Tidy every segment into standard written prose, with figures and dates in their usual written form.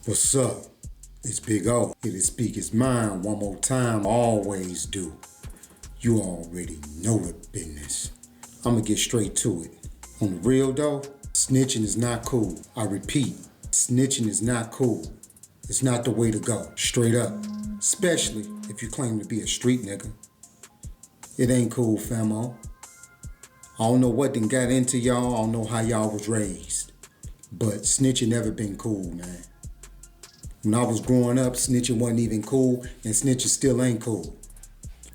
What's up? It's Big O. Here to speak his mind one more time. Always do. You already know the business. I'ma get straight to it. On the real though, snitching is not cool. I repeat, snitching is not cool. It's not the way to go. Straight up. Especially if you claim to be a street nigga. It ain't cool, famo. I don't know what done got into y'all. I don't know how y'all was raised. But snitching never been cool, man. When I was growing up, snitching wasn't even cool, and snitching still ain't cool.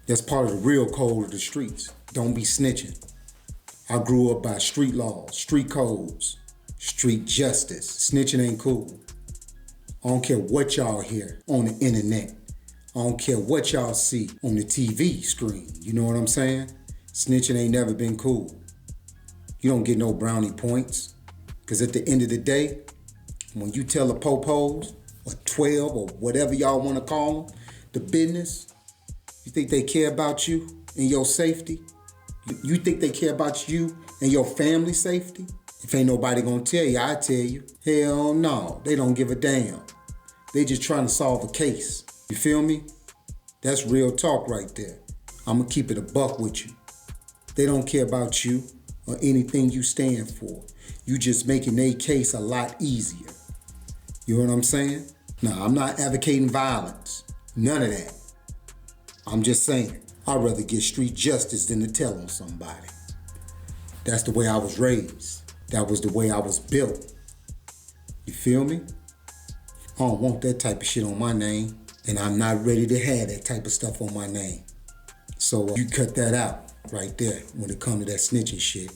That's part of the real code of the streets. Don't be snitching. I grew up by street laws, street codes, street justice. Snitching ain't cool. I don't care what y'all hear on the internet. I don't care what y'all see on the TV screen. You know what I'm saying? Snitching ain't never been cool. You don't get no brownie points. Because at the end of the day, when you tell the popos, or 12, or whatever y'all want to call them, the business, you think they care about you and your safety? You think they care about you and your family safety? If ain't nobody gonna tell you, I tell you. Hell no, they don't give a damn. They just trying to solve a case. You feel me? That's real talk right there. I'ma keep it a buck with you. They don't care about you or anything you stand for. You just making their case a lot easier. You know what I'm saying? Now, I'm not advocating violence. None of that. I'm just saying, I'd rather get street justice than to tell on somebody. That's the way I was raised. That was the way I was built. You feel me? I don't want that type of shit on my name, and I'm not ready to have that type of stuff on my name. So you cut that out right there when it comes to that snitching shit.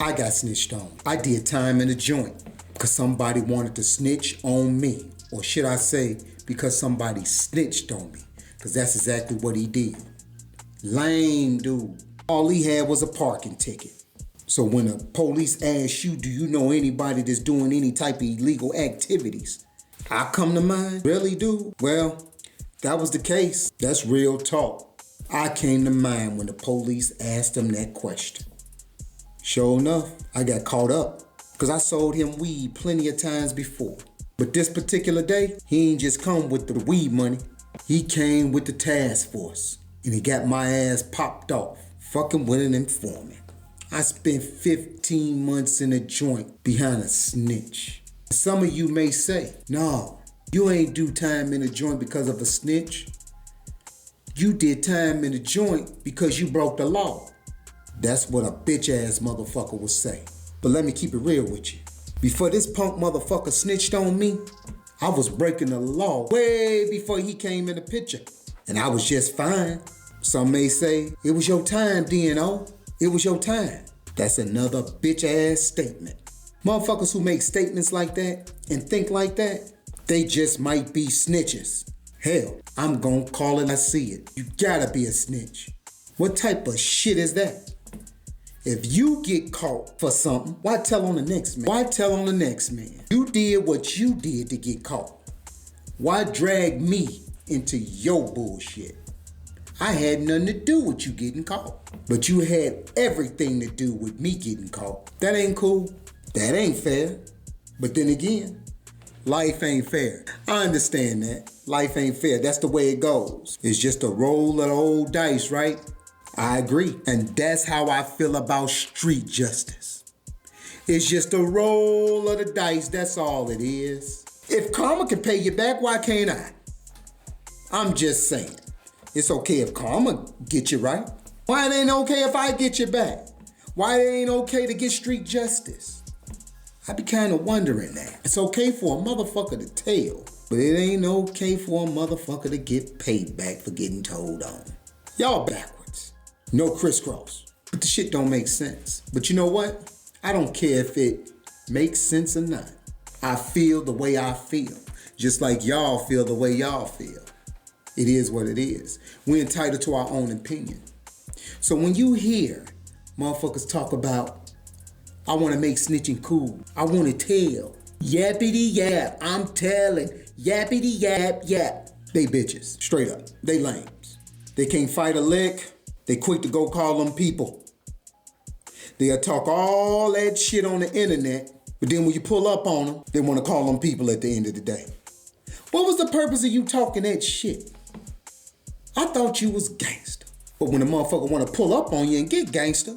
I got snitched on. I did time in a joint because somebody wanted to snitch on me. Or should I say, because somebody snitched on me. Because that's exactly what he did. Lame dude. All he had was a parking ticket. So when the police ask you, do you know anybody that's doing any type of illegal activities? I come to mind. Really, dude? Well, that was the case. That's real talk. I came to mind when the police asked him that question. Sure enough, I got caught up because I sold him weed plenty of times before. But this particular day, he ain't just come with the weed money. He came with the task force and he got my ass popped off, fucking with an informant. I spent 15 months in a joint behind a snitch. Some of you may say, no, you ain't do time in a joint because of a snitch. You did time in a joint because you broke the law. That's what a bitch ass motherfucker would say. But let me keep it real with you. Before this punk motherfucker snitched on me, I was breaking the law way before he came in the picture. And I was just fine. Some may say, it was your time, D&O. It was your time. That's another bitch ass statement. Motherfuckers who make statements like that and think like that, they just might be snitches. Hell, I'm gonna call it I see it. You gotta be a snitch. What type of shit is that? If you get caught for something, why tell on the next man? Why tell on the next man? You did what you did to get caught. Why drag me into your bullshit? I had nothing to do with you getting caught. But you had everything to do with me getting caught. That ain't cool. That ain't fair. But then again, life ain't fair. I understand that. Life ain't fair. That's the way it goes. It's just a roll of the old dice, right? I agree. And that's how I feel about street justice. It's just a roll of the dice. That's all it is. If karma can pay you back, why can't I? I'm just saying. It's okay if karma get you right. Why it ain't okay if I get you back? Why it ain't okay to get street justice? I be kind of wondering that. It's okay for a motherfucker to tell, but it ain't okay for a motherfucker to get paid back for getting told on. Y'all backwards. No crisscross. But the shit don't make sense. But you know what? I don't care if it makes sense or not. I feel the way I feel. Just like y'all feel the way y'all feel. It is what it is. We're entitled to our own opinion. So when you hear motherfuckers talk about, I want to make snitching cool. I want to tell. Yappity yap. I'm telling. Yappity yap yap. They bitches. Straight up. They lames. They can't fight a lick. They quick to go call them people. They'll talk all that shit on the internet, but then when you pull up on them, they want to call them people at the end of the day. What was the purpose of you talking that shit? I thought you was gangster. But when a motherfucker wanna pull up on you and get gangster,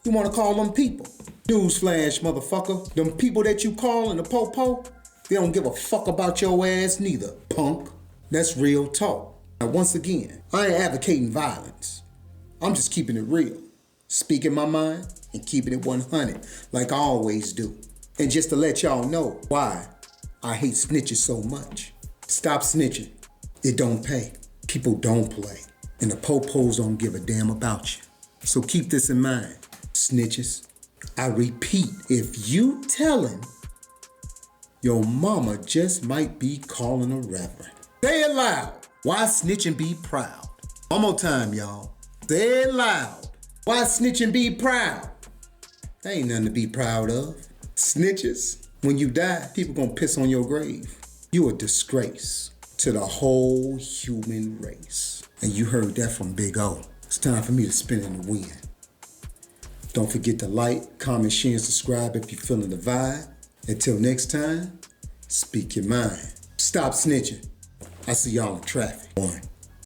you wanna call them people. Newsflash, motherfucker. Them people that you call in the po-po, they don't give a fuck about your ass neither, punk. That's real talk. Now once again, I ain't advocating violence. I'm just keeping it real. Speaking my mind and keeping it 100 like I always do. And just to let y'all know why I hate snitches so much. Stop snitching. It don't pay. People don't play. And the po-pos don't give a damn about you. So keep this in mind, snitches. I repeat, if you tellin', your mama just might be calling a reverend. Say it loud. Why snitch and be proud? One more time, y'all. Say it loud. Why snitch and be proud? There ain't nothing to be proud of. Snitches, when you die, people gonna piss on your grave. You a disgrace to the whole human race. And you heard that from Big O. It's time for me to spin in the wind. Don't forget to like, comment, share, and subscribe if you're feeling the vibe. Until next time, speak your mind. Stop snitching. I see y'all in traffic. 1.